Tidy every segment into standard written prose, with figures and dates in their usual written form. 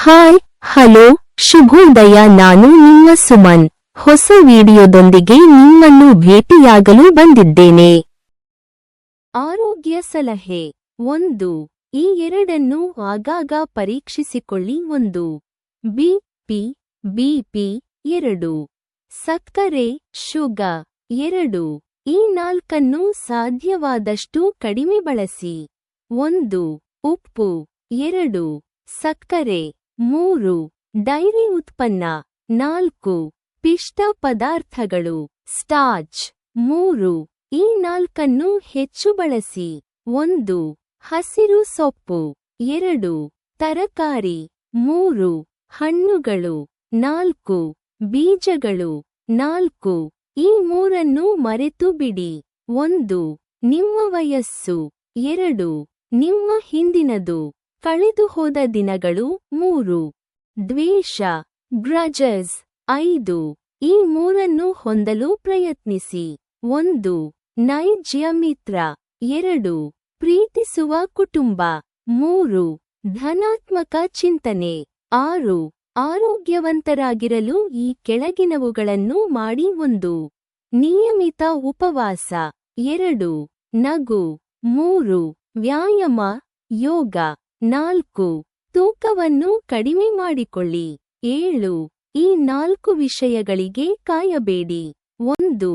Hi hello ಶುಭೋದಯ. ನಾನು ನಿಮ್ಮ ಸುಮನ್. ಹೊಸ ವಿಡಿಯೋದೊಂದಿಗೆ ನಿಮ್ಮನ್ನು ಭೇಟಿಯಾಗಲು ಬಂದಿದ್ದೇನೆ. ಆರೋಗ್ಯ ಸಲಹೆ 1. ಈ ಎರಡನ್ನು ಆಗಾಗ ಪರೀಕ್ಷಿಸಿಕೊಳ್ಳಿ. 1. ಬಿಪಿ 2. ಸಕ್ಕರೆ ಶುಗರ್ 2. ಈ 4 ಸಾಧ್ಯವಾದಷ್ಟು ಕಡಿಮೆ ಬಳಸಿ. 1. ಉಪ್ಪು 2. ಸಕ್ಕರೆ 3. ಡೈರಿ ಉತ್ಪನ್ನ 4. ಪಿಷ್ಟ ಪದಾರ್ಥಗಳು ಸ್ಟಾರ್ಚ್ 3. ಈ 4 ಹೆಚ್ಚು ಬಳಸಿ. 1. ಹಸಿರು ಸೊಪ್ಪು 2. ತರಕಾರಿ 3. ಹಣ್ಣುಗಳು 4. ಬೀಜಗಳು 4. ಈ 3 ಮರೆತು ಬಿಡಿ. 1. ನಿಮ್ಮ ವಯಸ್ಸು 2. ನಿಮ್ಮ ಹಿಂದಿನದು ಕಳೆದುಹೋದ ದಿನಗಳು 3. ದ್ವೇಷ ಗ್ರಜಸ್ 5. ಈ 3 ಹೊಂದಲು ಪ್ರಯತ್ನಿಸಿ. 1. ನೈಜ ಮಿತ್ರ 2. ಪ್ರೀತಿಸುವ ಕುಟುಂಬ 3. ಧನಾತ್ಮಕ ಚಿಂತನೆ 6. ಆರೋಗ್ಯವಂತರಾಗಿರಲು ಈ ಕೆಳಗಿನವುಗಳನ್ನು ಮಾಡಿ. 1. ನಿಯಮಿತ ಉಪವಾಸ 2. ನಗು 3. ವ್ಯಾಯಾಮ ಯೋಗ 4. ತೂಕವನ್ನು ಕಡಿಮೆ ಮಾಡಿಕೊಳ್ಳಿ. 7. ಈ 4 ವಿಷಯಗಳಿಗೆ ಕಾಯಬೇಡಿ. 1.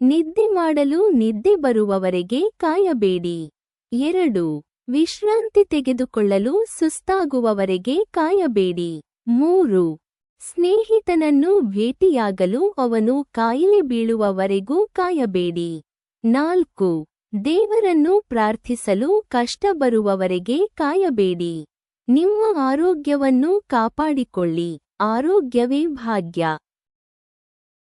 ನಿದ್ದೆ ಮಾಡಲು ನಿದ್ದೆ ಬರುವವರೆಗೆ ಕಾಯಬೇಡಿ. 2. ವಿಶ್ರಾಂತಿ ತೆಗೆದುಕೊಳ್ಳಲು ಸುಸ್ತಾಗುವವರೆಗೆ ಕಾಯಬೇಡಿ. 3. ಸ್ನೇಹಿತನನ್ನು ಭೇಟಿಯಾಗಲು ಅವನು ಕಾಯಿಲೆ ಬೀಳುವವರೆಗೂ ಕಾಯಬೇಡಿ. 4. ದೇವರನ್ನು ಪ್ರಾರ್ಥಿಸಲು ಕಷ್ಟ ಬರುವವರೆಗೆ ಕಾಯಬೇಡಿ. ನಿಮ್ಮ ಆರೋಗ್ಯವನ್ನು ಕಾಪಾಡಿಕೊಳ್ಳಿ. ಆರೋಗ್ಯವೇ ಭಾಗ್ಯ.